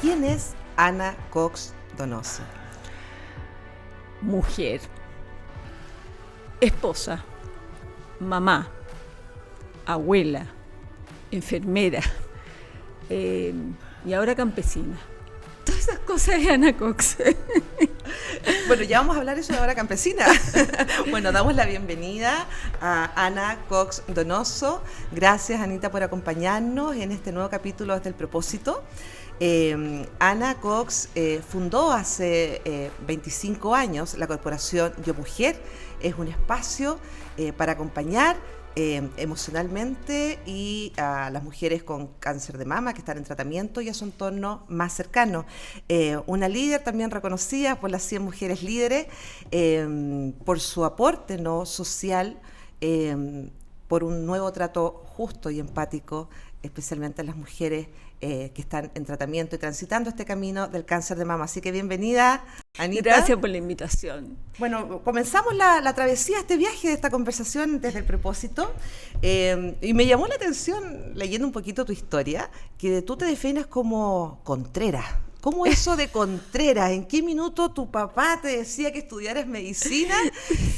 ¿Quién es Ana Cox Donoso? Mujer, esposa, mamá, abuela, enfermera y ahora campesina. Todas esas cosas de Ana Cox. Bueno, ya vamos a hablar eso de ahora campesina. Bueno, damos la bienvenida a Ana Cox Donoso. Gracias, Anita, por acompañarnos en este nuevo capítulo desde el propósito. Ana Cox fundó hace 25 años la corporación Yo Mujer. Es un espacio para acompañar emocionalmente y a las mujeres con cáncer de mama que están en tratamiento y a su entorno más cercano. Una líder también reconocida por las 100 mujeres líderes por su aporte social, por un nuevo trato justo y empático, especialmente a las mujeres que están en tratamiento y transitando este camino del cáncer de mama. Así que bienvenida, Anita. Gracias por la invitación. Bueno, comenzamos la travesía, este viaje de esta conversación desde el propósito, y me llamó la atención, leyendo un poquito tu historia, que tú te defines como contrera. ¿Cómo eso de contrera? ¿En qué minuto tu papá te decía que estudiaras medicina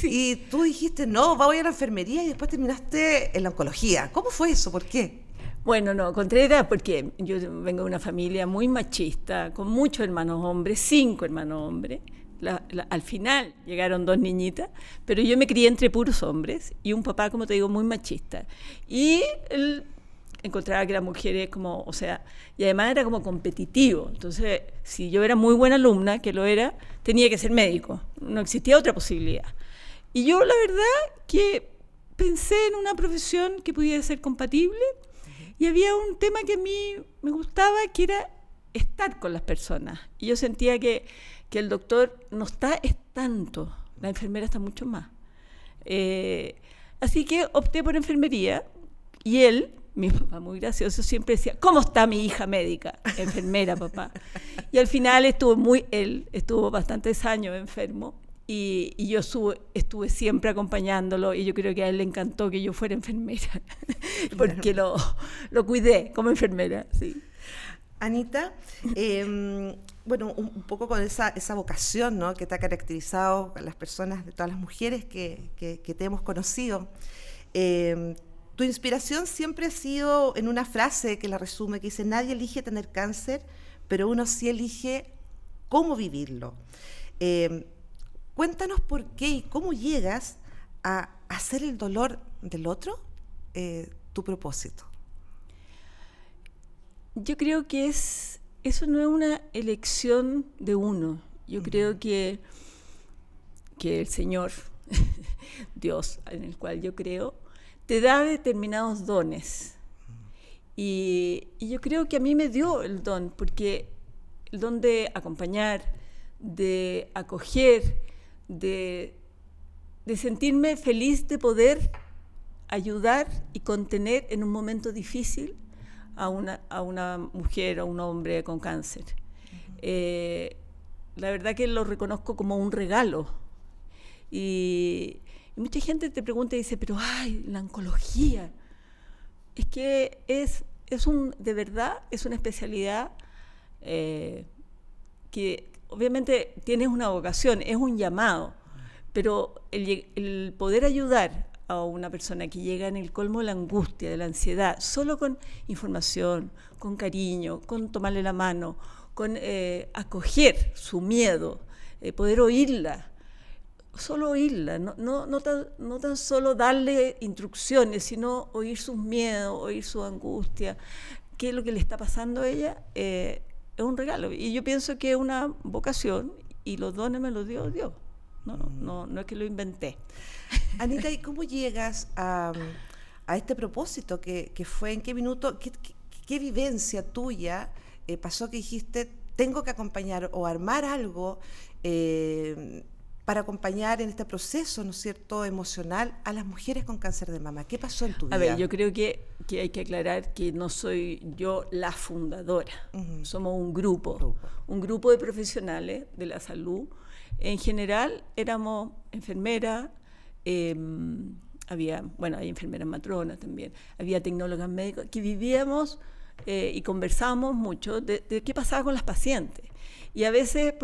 y tú dijiste, no, voy a la enfermería y después terminaste en la oncología? ¿Cómo fue eso? ¿Por qué? Bueno, no, Contreras, porque yo vengo de una familia muy machista, con muchos hermanos hombres, 5 hermanos hombres. Al final llegaron 2 niñitas, pero yo me crié entre puros hombres y un papá, como te digo, muy machista. Y él encontraba que las mujeres como, o sea, y además era como competitivo. Entonces, si yo era muy buena alumna, que lo era, tenía que ser médico. No existía otra posibilidad. Y yo, la verdad, que pensé en una profesión que pudiera ser compatible. Y había un tema que a mí me gustaba, que era estar con las personas. Y yo sentía que el doctor no es tanto, la enfermera está mucho más. Así que opté por enfermería. Y él, mi papá muy gracioso, siempre decía, ¿cómo está mi hija médica? Enfermera, papá. Y al final él estuvo bastantes años enfermo. Y yo estuve siempre acompañándolo y yo creo que a él le encantó que yo fuera enfermera, porque lo cuidé como enfermera, sí. Anita, bueno, un poco con esa vocación, ¿no?, que te ha caracterizado a las personas, de todas las mujeres que te hemos conocido. Tu inspiración siempre ha sido en una frase que la resume, que dice, nadie elige tener cáncer, pero uno sí elige cómo vivirlo. Cuéntanos por qué y cómo llegas a hacer el dolor del otro tu propósito. Yo creo que eso no es una elección de uno. Yo creo que el Señor, Dios en el cual yo creo, te da determinados dones. Y yo creo que a mí me dio el don, porque el don de acompañar, de acoger, de sentirme feliz de poder ayudar y contener en un momento difícil a una mujer o a un hombre con cáncer. La verdad que lo reconozco como un regalo. Y mucha gente te pregunta y dice, pero ¡ay, la oncología! Es que de verdad es una especialidad que obviamente tienes una vocación, es un llamado, pero el poder ayudar a una persona que llega en el colmo de la angustia, de la ansiedad, solo con información, con cariño, con tomarle la mano, con acoger su miedo, poder oírla, solo oírla, no tan solo darle instrucciones, sino oír sus miedos, oír su angustia, qué es lo que le está pasando a ella, es un regalo. Y yo pienso que es una vocación y los dones me los dio Dios. No es que lo inventé. Anita, ¿y cómo llegas a este propósito que fue? ¿En qué minuto, qué vivencia tuya pasó que dijiste, tengo que acompañar o armar algo para acompañar en este proceso, ¿no es cierto?, emocional a las mujeres con cáncer de mama? ¿Qué pasó en tu vida? A ver, yo creo que hay que aclarar que no soy yo la fundadora. Somos un grupo de profesionales de la salud. En general éramos enfermeras, hay enfermeras matronas también, había tecnólogas médicos que vivíamos y conversábamos mucho de qué pasaba con las pacientes. Y a veces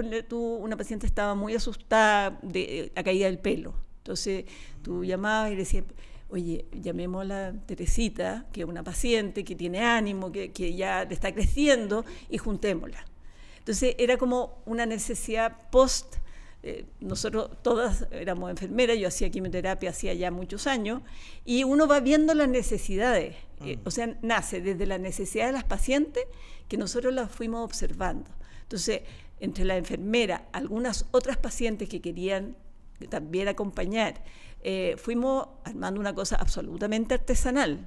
una paciente estaba muy asustada de la caída del pelo. Entonces tú llamabas y decías, oye, llamemos a la Teresita, que es una paciente que tiene ánimo, que ya le está creciendo, y juntémosla. Entonces era como una necesidad post. Nosotros todas éramos enfermeras, yo hacía quimioterapia hacía ya muchos años, y uno va viendo las necesidades, o sea, nace desde la necesidad de las pacientes que nosotros las fuimos observando. Entonces, entre la enfermera, algunas otras pacientes que querían también acompañar, fuimos armando una cosa absolutamente artesanal.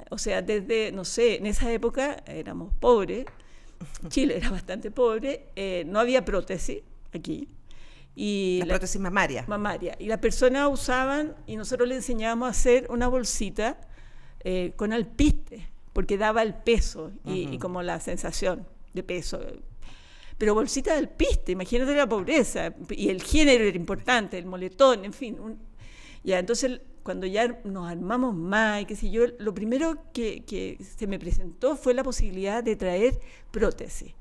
O sea, desde, no sé, en esa época éramos pobres, Chile era bastante pobre, no había prótesis aquí. Y la prótesis mamaria. Y las personas usaban, y nosotros les enseñábamos a hacer una bolsita con alpiste, porque daba el peso y como la sensación de peso. Pero bolsita de alpiste, imagínate la pobreza, y el género era importante, el moletón, en fin. Ya, entonces, cuando ya nos armamos más, y qué sé yo, lo primero que se me presentó fue la posibilidad de traer prótesis.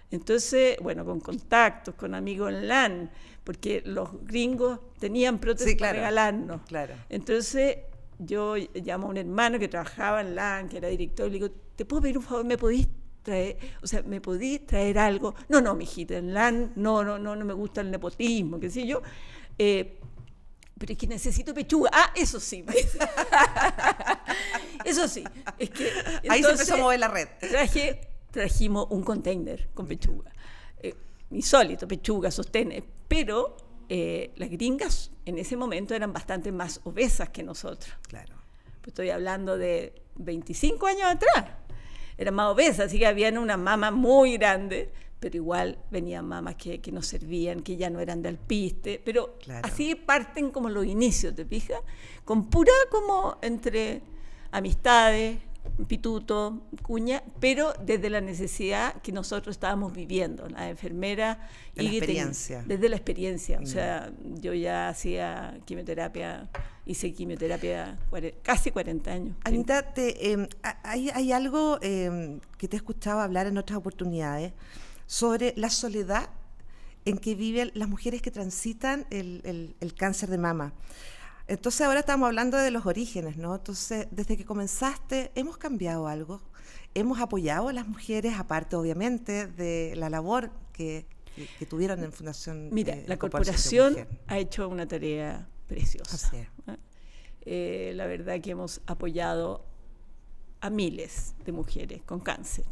Entonces, bueno, con contactos, con amigos en LAN, porque los gringos tenían prótesis para regalarnos. Claro. Entonces, yo llamo a un hermano que trabajaba en LAN, que era director, y le digo, ¿te puedo pedir un favor? ¿Me podís traer algo? No, mijita, en LAN no me gusta el nepotismo, qué sé yo. Pero es que necesito pechuga. Eso sí. Eso sí. Es que, entonces, ahí se empezó a mover la red. Trajimos un container con pechuga. Insólito, pechuga, sostenes. Pero las gringas en ese momento eran bastante más obesas que nosotros. Claro. Pues estoy hablando de 25 años atrás. Eran más obesas, así que habían una mama muy grande, pero igual venían mamas que nos servían, que ya no eran de alpiste. Pero así parten como los inicios, ¿te fijas? Con pura como entre amistades, pituto, cuña, pero desde la necesidad que nosotros estábamos viviendo, la enfermera. De la experiencia. Desde la experiencia. O sea, yo ya hacía quimioterapia, hice quimioterapia casi 40 años. Anita, hay algo que te he escuchado hablar en otras oportunidades sobre la soledad en que viven las mujeres que transitan el cáncer de mama. Entonces ahora estamos hablando de los orígenes, ¿no? Entonces, desde que comenzaste, ¿hemos cambiado algo? ¿Hemos apoyado a las mujeres, aparte obviamente de la labor que tuvieron en Fundación? Mira, la corporación ha hecho una tarea preciosa. Así es. La verdad que hemos apoyado a miles de mujeres con cáncer.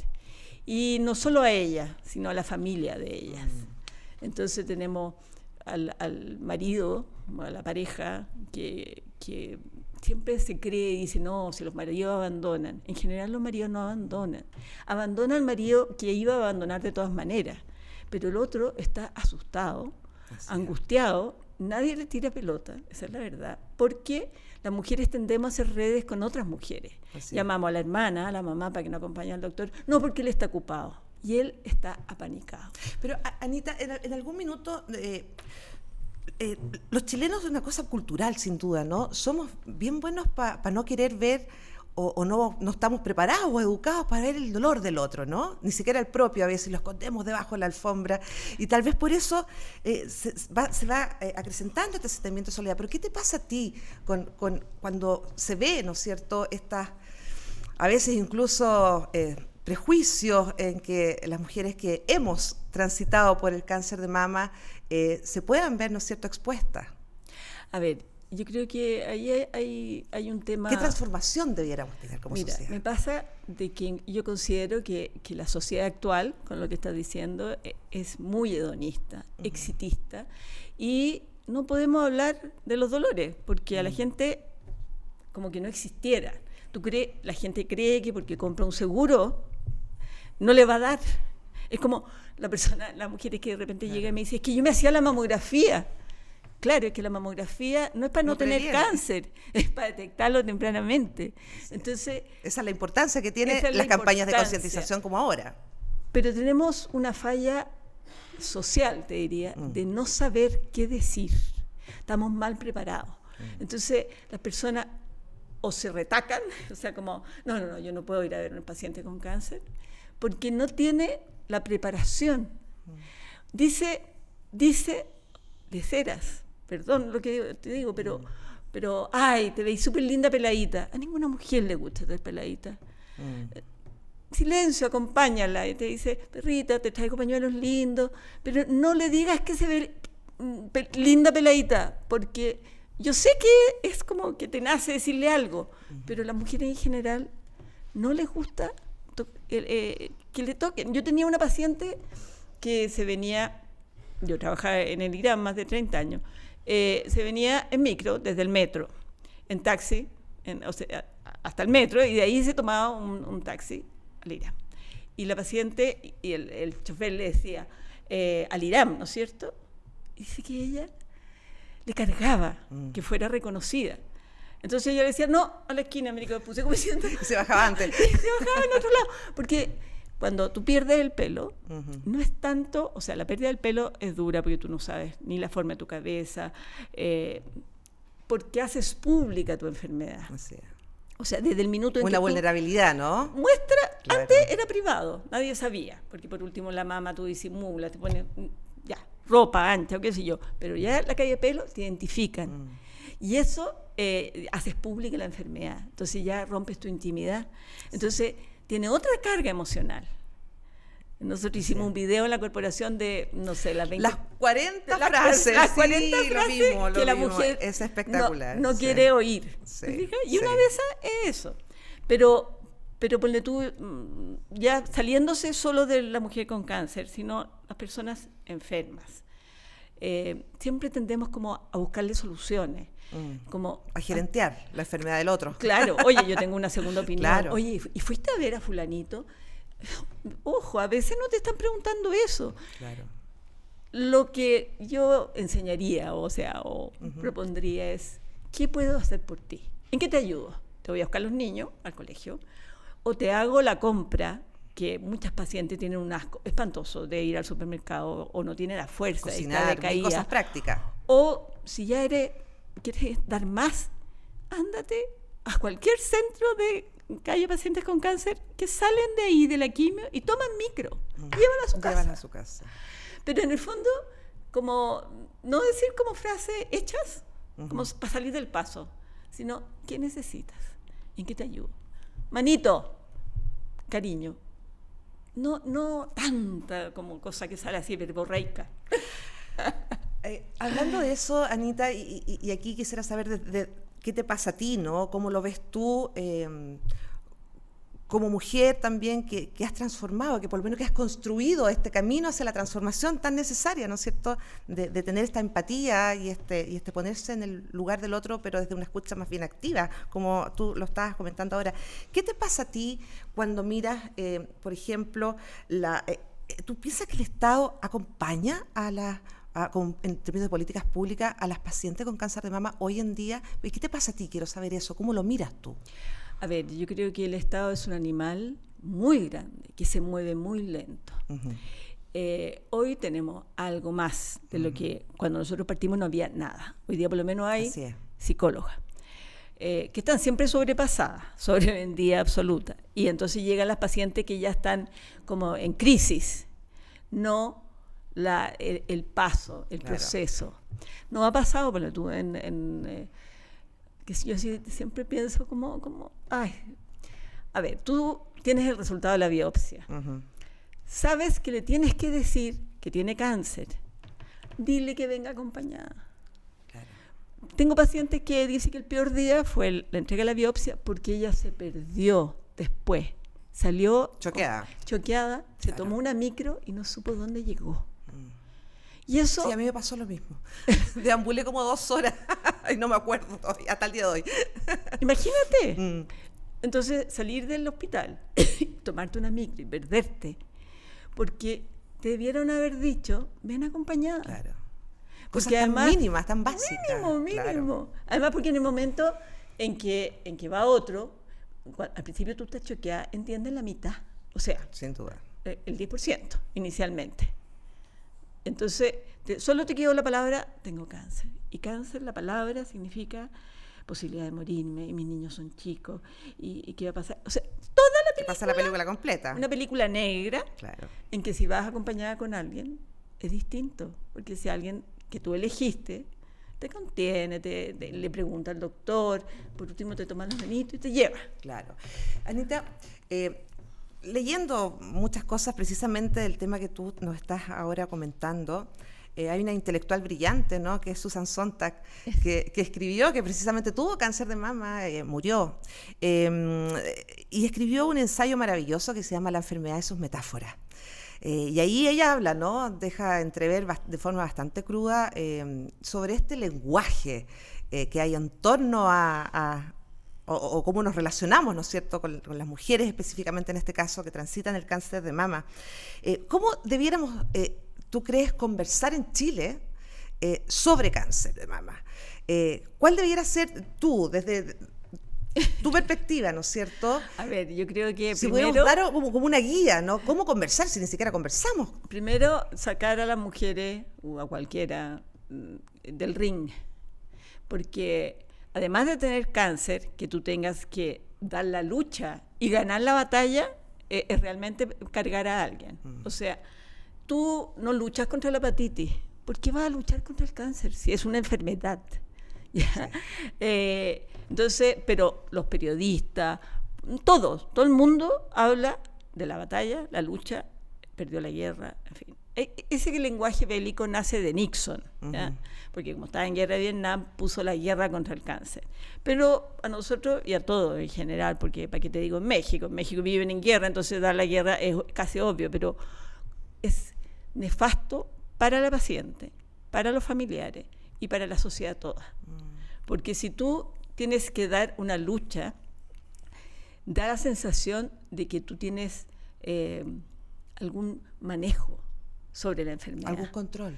Y no solo a ellas, sino a la familia de ellas. Entonces tenemos al marido, a la pareja, que siempre se cree y dice, no, si los maridos abandonan. En general los maridos no abandonan. Abandona al marido que iba a abandonar de todas maneras, pero el otro está asustado, angustiado, nadie le tira pelota, esa es la verdad, porque las mujeres tendemos a hacer redes con otras mujeres. Llamamos a la hermana, a la mamá para que nos acompañe al doctor, no, porque él está ocupado. Y él está apanicado. Pero, Anita, en algún minuto, los chilenos es una cosa cultural, sin duda, ¿no? Somos bien buenos para no querer ver o no estamos preparados o educados para ver el dolor del otro, ¿no? Ni siquiera el propio, a veces lo escondemos debajo de la alfombra. Y tal vez por eso se va acrecentando este sentimiento de soledad. Pero ¿qué te pasa a ti cuando se ve, ¿no es cierto?, estas, a veces incluso prejuicios en que las mujeres que hemos transitado por el cáncer de mama se puedan ver, ¿no es cierto?, expuestas? A ver, yo creo que ahí hay un tema. ¿Qué transformación debiéramos tener como sociedad? Me pasa de que yo considero que la sociedad actual, con lo que estás diciendo, es muy hedonista, exitista, y no podemos hablar de los dolores, porque a la gente como que no existiera. La gente cree que porque compra un seguro no le va a dar. Es como la mujer que de repente llega y me dice, es que yo me hacía la mamografía. Claro, es que la mamografía no es para no tener cáncer, es para detectarlo tempranamente. Sí. Entonces, esa es la importancia que tienen las campañas de concientización como ahora. Pero tenemos una falla social, te diría, de no saber qué decir. Estamos mal preparados. Entonces, las personas o se retacan, o sea, como, no, yo no puedo ir a ver a un paciente con cáncer, porque no tiene la preparación. Dice de ceras, perdón lo que te digo, pero ay, te veis súper linda peladita. A ninguna mujer le gusta estar peladita. Silencio, acompáñala, y te dice, perrita, te traigo pañuelos lindos, pero no le digas que se ve linda peladita, porque yo sé que es como que te nace decirle algo, pero a las mujeres en general no les gusta que le toquen. Yo tenía una paciente que se venía, yo trabajaba en el IRAM más de 30 años, se venía en micro, desde el metro, en taxi, o sea, hasta el metro, y de ahí se tomaba un taxi al IRAM. Y la paciente, y el chofer le decía, al IRAM, ¿no es cierto? Y dice que ella le cargaba que fuera reconocida. Entonces ella le decía, no, a la esquina, me puse como diciendo. Y se bajaba antes. Se bajaba en otro lado. Porque cuando tú pierdes el pelo, no es tanto, o sea, la pérdida del pelo es dura porque tú no sabes ni la forma de tu cabeza, porque haces pública tu enfermedad. O sea, desde el minuto en una vulnerabilidad, ¿no? Muestra, claro. Antes era privado, nadie sabía, porque por último la mamá tú disimulas, te pones ya ropa ancha o qué sé yo, pero ya la caída de pelo te identifican. Y eso haces pública la enfermedad, entonces ya rompes tu intimidad. Entonces tiene otra carga emocional. Nosotros hicimos un video en la corporación de, no sé, las 20... Las 40 frases. Las 40 sí, frases lo que la vimos. mujer es espectacular. no quiere oír. Sí, y una de esas es eso. Pero ponle tú, ya saliéndose solo de la mujer con cáncer, sino las personas enfermas. Siempre tendemos como a buscarle soluciones. Como a gerentear la enfermedad del otro. Claro, oye, yo tengo una segunda opinión. Claro. Oye, ¿y fuiste a ver a fulanito? Ojo, a veces no te están preguntando eso. Claro. Lo que yo enseñaría, o propondría es, ¿qué puedo hacer por ti? ¿En qué te ayudo? Te voy a buscar a los niños al colegio, o te hago la compra, que muchas pacientes tienen un asco espantoso de ir al supermercado, o no tienen la fuerza, cocinar, de cosas prácticas. O si ya quieres dar más, ándate a cualquier centro que haya pacientes con cáncer que salen de ahí, de la quimio, y toman micro, y llévala a su casa. Pero en el fondo, como no decir como frase hechas, como para salir del paso, sino, ¿qué necesitas? ¿En qué te ayudo? Manito, cariño. No tanta como cosa que sale así, verborreica. Hablando de eso, Anita, y aquí quisiera saber qué te pasa a ti, ¿no? ¿Cómo lo ves tú como mujer también que has transformado, que por lo menos que has construido este camino hacia la transformación tan necesaria, ¿no es cierto?, de tener esta empatía y este ponerse en el lugar del otro, pero desde una escucha más bien activa, como tú lo estabas comentando ahora. ¿Qué te pasa a ti cuando miras, por ejemplo, tú piensas que el Estado acompaña en términos de políticas públicas a las pacientes con cáncer de mama hoy en día? ¿Y qué te pasa a ti? Quiero saber eso. ¿Cómo lo miras tú? A ver, yo creo que el Estado es un animal muy grande, que se mueve muy lento. Hoy tenemos algo más de lo que cuando nosotros partimos no había nada. Hoy día por lo menos hay psicólogas que están siempre sobrepasadas, sobrevendidas absoluta. Y entonces llegan las pacientes que ya están como en crisis, no el paso, el proceso. No ha pasado, pero tú que yo siempre pienso como ay, a ver, tú tienes el resultado de la biopsia, sabes que le tienes que decir que tiene cáncer, dile que venga acompañada. Claro. Tengo pacientes que dicen que el peor día fue la entrega de la biopsia porque ella se perdió después, salió choqueada, se tomó una micro y no supo dónde llegó. Y eso, sí, a mí me pasó lo mismo. Deambulé como 2 horas y no me acuerdo todavía, hasta el día de hoy. Imagínate. Entonces, salir del hospital, tomarte una micro y perderte, porque te debieron haber dicho, ven acompañada. Claro. Porque cosas además, tan mínimas, tan básicas. Mínimo. Claro. Además, porque en el momento en que va otro, al principio tú estás choqueada, entiendes la mitad. O sea, sin duda. El 10% inicialmente. Entonces, solo te quedó la palabra, tengo cáncer. Y cáncer, la palabra significa posibilidad de morirme, y mis niños son chicos, y qué va a pasar. O sea, toda la película. Pasa la película completa. Una película negra, Claro. en que si vas acompañada con alguien, es distinto. Porque si alguien que tú elegiste te contiene, le pregunta al doctor, por último te toma los manitos y te lleva. Claro. Anita, leyendo muchas cosas precisamente del tema que tú nos estás ahora comentando, hay una intelectual brillante, ¿no?, que es Susan Sontag, que escribió que precisamente tuvo cáncer de mama, murió, y escribió un ensayo maravilloso que se llama La enfermedad y sus metáforas. Y ahí ella habla, ¿no?, deja entrever de forma bastante cruda sobre este lenguaje que hay en torno o cómo nos relacionamos, ¿no es cierto?, con las mujeres específicamente en este caso que transitan el cáncer de mama. ¿Cómo debiéramos, tú crees, conversar en Chile sobre cáncer de mama? ¿Cuál debiera ser tú, desde tu perspectiva, ¿no es cierto? A ver, yo creo que si primero... pudiéramos dar como una guía, ¿no? ¿Cómo conversar si ni siquiera conversamos? Primero, sacar a las mujeres, o a cualquiera, del ring. Porque además de tener cáncer, que tú tengas que dar la lucha y ganar la batalla, es realmente cargar a alguien. O sea, tú no luchas contra la hepatitis. ¿Por qué vas a luchar contra el cáncer si es una enfermedad? ¿Ya? Entonces, pero los periodistas, todo el mundo habla de la batalla, la lucha, perdió la guerra, en fin. Ese lenguaje bélico nace de Nixon, ¿ya? Porque como estaba en guerra de Vietnam, puso la guerra contra el cáncer. Pero a nosotros y a todos en general, porque para qué te digo, en México viven en guerra, entonces dar la guerra es casi obvio, pero es nefasto para la paciente, para los familiares y para la sociedad toda. Porque si tú tienes que dar una lucha, da la sensación de que tú tienes algún manejo sobre la enfermedad. Algún control.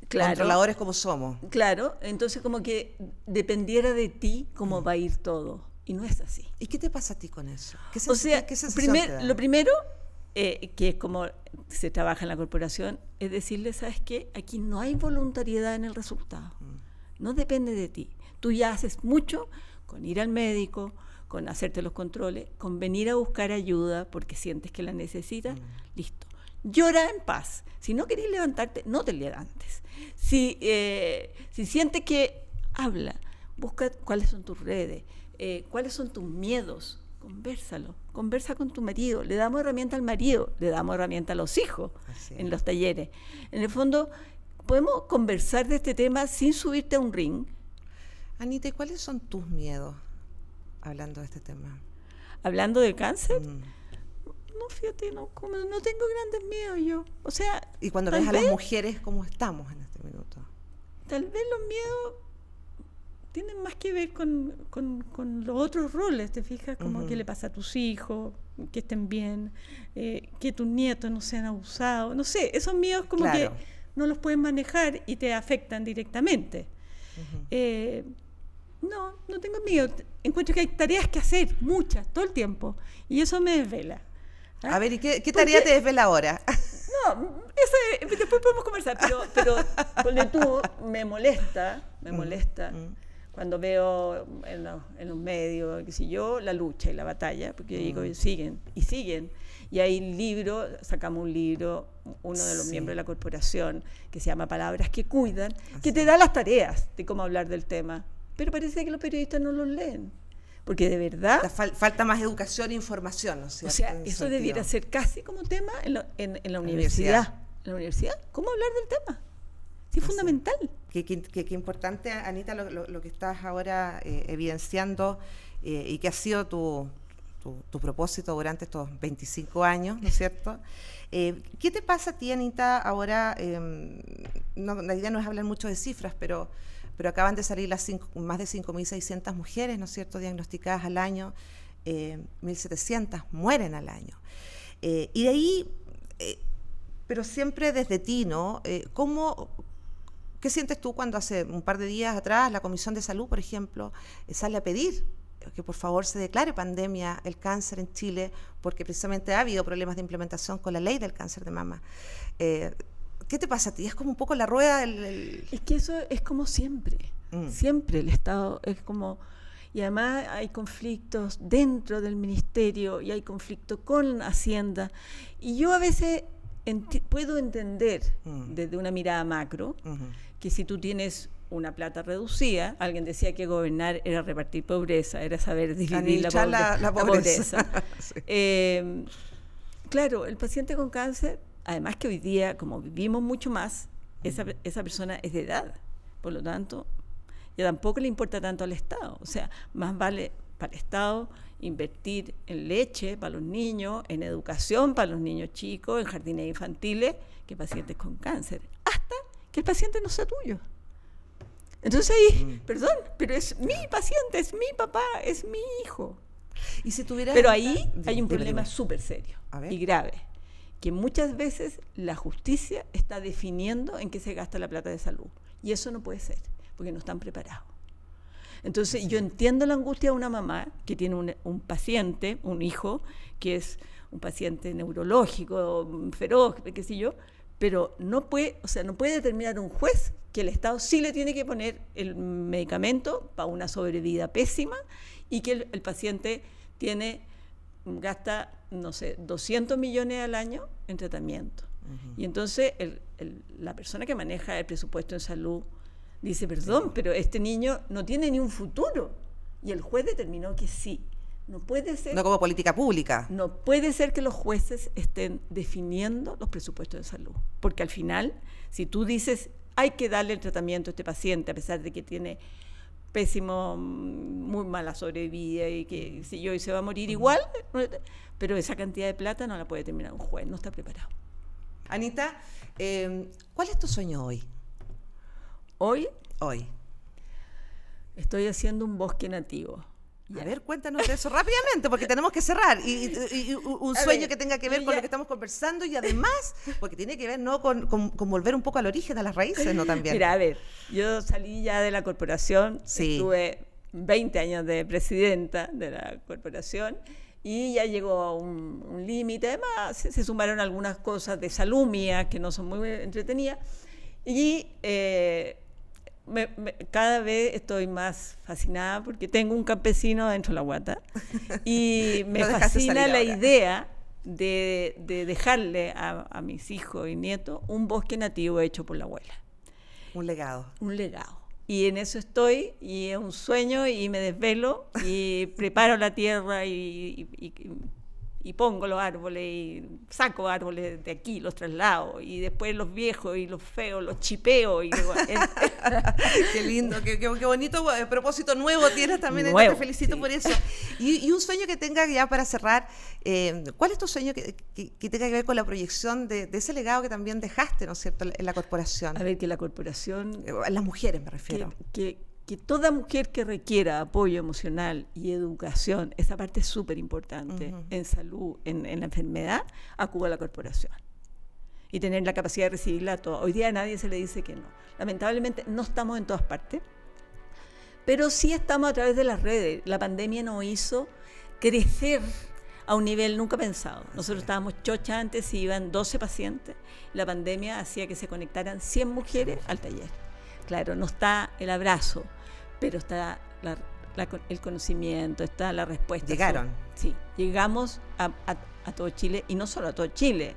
Claro. Controladores como somos. Claro, entonces como que dependiera de ti cómo va a ir todo. Y no es así. ¿Y qué te pasa a ti con eso? ¿Qué sensación te da? Lo primero, que es como se trabaja en la corporación, es decirle, ¿sabes qué? Aquí no hay voluntariedad en el resultado. No depende de ti. Tú ya haces mucho con ir al médico, con hacerte los controles, con venir a buscar ayuda porque sientes que la necesitas, listo. Llora en paz. Si no querés levantarte, no te levantes. Si sientes que habla, busca cuáles son tus redes, cuáles son tus miedos, convérsalo. Conversa con tu marido. Le damos herramienta al marido, le damos herramienta a los hijos en los talleres. En el fondo, podemos conversar de este tema sin subirte a un ring. Anita, ¿y cuáles son tus miedos hablando de este tema? ¿Hablando del cáncer? No, fíjate, no tengo grandes miedos yo. O sea, y cuando ves a las mujeres, ¿cómo estamos en este minuto? Tal vez los miedos tienen más que ver con los otros roles, ¿te fijas? Como qué le pasa a tus hijos, que estén bien, que tus nietos no sean abusados. No sé, esos miedos como que no los pueden manejar y te afectan directamente. No tengo miedo. Encuentro que hay tareas que hacer, muchas, todo el tiempo. Y eso me desvela. A ver, ¿y qué tarea te desvela ahora? No, después podemos conversar, pero ponle tú, me molesta cuando veo en los medios, qué sé yo, la lucha y la batalla, porque digo, siguen. Y hay libros, sacamos un libro, uno de los miembros de la corporación, que se llama Palabras que Cuidan, que te da las tareas de cómo hablar del tema. Pero parece que los periodistas no los leen. Porque de verdad... Falta más educación e información, ¿no es cierto? O sea, eso debiera ser casi como tema en la universidad. En la universidad, ¿cómo hablar del tema? Sí, es fundamental. Qué importante, Anita, lo que estás ahora evidenciando y que ha sido tu propósito durante estos 25 años, ¿no es cierto? ¿Qué te pasa a ti, Anita, ahora? La idea no es hablar mucho de cifras, pero acaban de salir más de 5.600 mujeres, ¿no es cierto?, diagnosticadas al año, 1.700 mueren al año. Y de ahí, pero siempre desde ti, ¿no? ¿Qué sientes tú cuando hace un par de días atrás la Comisión de Salud, por ejemplo, sale a pedir que por favor se declare pandemia el cáncer en Chile, porque precisamente ha habido problemas de implementación con la ley del cáncer de mama? ¿Qué te pasa a ti? Es como un poco la rueda del... Es que eso es como siempre. Siempre el Estado es como... Y además hay conflictos dentro del ministerio y hay conflictos con Hacienda. Y yo a veces puedo entender desde una mirada macro que si tú tienes una plata reducida, alguien decía que gobernar era repartir pobreza, era saber dividir la pobreza. Sí. Claro, el paciente con cáncer, además que hoy día, como vivimos mucho más, esa persona es de edad, por lo tanto, ya tampoco le importa tanto al Estado. O sea, más vale para el Estado invertir en leche para los niños, en educación para los niños chicos, en jardines infantiles, que pacientes con cáncer, hasta que el paciente no sea tuyo. Entonces ahí, perdón, pero es mi paciente, es mi papá, es mi hijo. Y si pero ahí hay un problema súper serio y grave, que muchas veces la justicia está definiendo en qué se gasta la plata de salud. Y eso no puede ser, porque no están preparados. Entonces yo entiendo la angustia de una mamá que tiene un paciente, un hijo, que es un paciente neurológico, feroz, qué sé yo, pero no puede determinar un juez que el Estado sí le tiene que poner el medicamento para una sobrevida pésima y que el paciente gasta, no sé, 200 millones al año en tratamiento. Y entonces la persona que maneja el presupuesto en salud dice, perdón, pero este niño no tiene ni un futuro. Y el juez determinó que sí. No puede ser. No como política pública. No puede ser que los jueces estén definiendo los presupuestos de salud. Porque al final, si tú dices, hay que darle el tratamiento a este paciente, a pesar de que tiene pésimo, muy mala sobrevida y que si yo y se va a morir igual, pero esa cantidad de plata no la puede determinar un juez, no está preparado. Anita, ¿cuál es tu sueño hoy? Hoy estoy haciendo un bosque nativo. A ver, cuéntanos de eso rápidamente, porque tenemos que cerrar. Y un sueño que tenga que ver con lo que estamos conversando y además, porque tiene que ver, ¿no?, con volver un poco al origen, a las raíces, ¿no?, también. Mira, a ver, yo salí ya de la corporación, estuve 20 años de presidenta de la corporación y ya llegó a un límite. Además, se sumaron algunas cosas de salud mía que no son muy entretenidas y cada vez estoy más fascinada porque tengo un campesino dentro de la guata y me fascina la idea de dejarle a mis hijos y nietos un bosque nativo hecho por la abuela. Un legado. Y en eso estoy, y es un sueño, y me desvelo, y preparo la tierra, y pongo los árboles, y saco árboles de aquí, los traslado, y después los viejos y los feos los chipeo. Qué lindo, qué bonito propósito nuevo tienes también. Te felicito por eso. Y un sueño que tenga, ya para cerrar, ¿cuál es tu sueño que tenga que ver con la proyección de ese legado que también dejaste, ¿no es cierto?, en la corporación? A ver, que la corporación... Las mujeres me refiero. Que toda mujer que requiera apoyo emocional y educación, esa parte es súper importante, en salud, en la enfermedad, acuda a la corporación. Y tener la capacidad de recibirla a todos. Hoy día a nadie se le dice que no. Lamentablemente no estamos en todas partes, pero sí estamos a través de las redes. La pandemia nos hizo crecer a un nivel nunca pensado. Nosotros estábamos chocha antes y iban 12 pacientes. La pandemia hacía que se conectaran 100 mujeres al taller. Claro, no está el abrazo, pero está el conocimiento, está la respuesta. ¿Llegaron? Sí, llegamos a todo Chile, y no solo a todo Chile.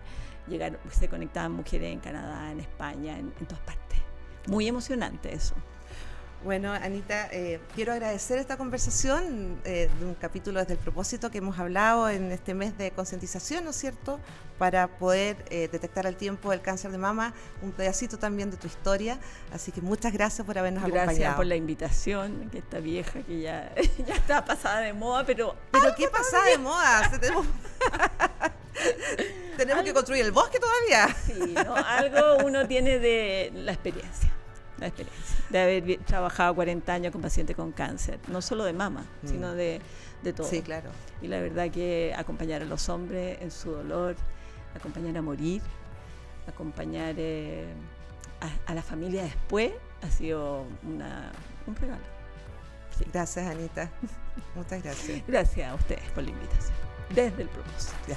Se conectaban mujeres en Canadá, en España, en todas partes. Muy emocionante eso. Bueno, Anita, quiero agradecer esta conversación de un capítulo desde el propósito que hemos hablado en este mes de concientización, ¿no es cierto?, para poder detectar al tiempo el cáncer de mama, un pedacito también de tu historia. Así que muchas gracias por habernos acompañado. Gracias por la invitación, que esta vieja que ya está pasada de moda, pero... ¿Pero qué pasada de moda? ¿Tenemos que construir el bosque todavía? Sí, ¿no? Algo uno tiene de la experiencia de haber trabajado 40 años con pacientes con cáncer, no solo de mama, sino de todo. Sí, claro. Y la verdad que acompañar a los hombres en su dolor, acompañar a morir, acompañar a la familia después, ha sido un regalo. Sí. Gracias, Anita. Muchas gracias. Gracias a ustedes por la invitación. Desde el propósito. Ya.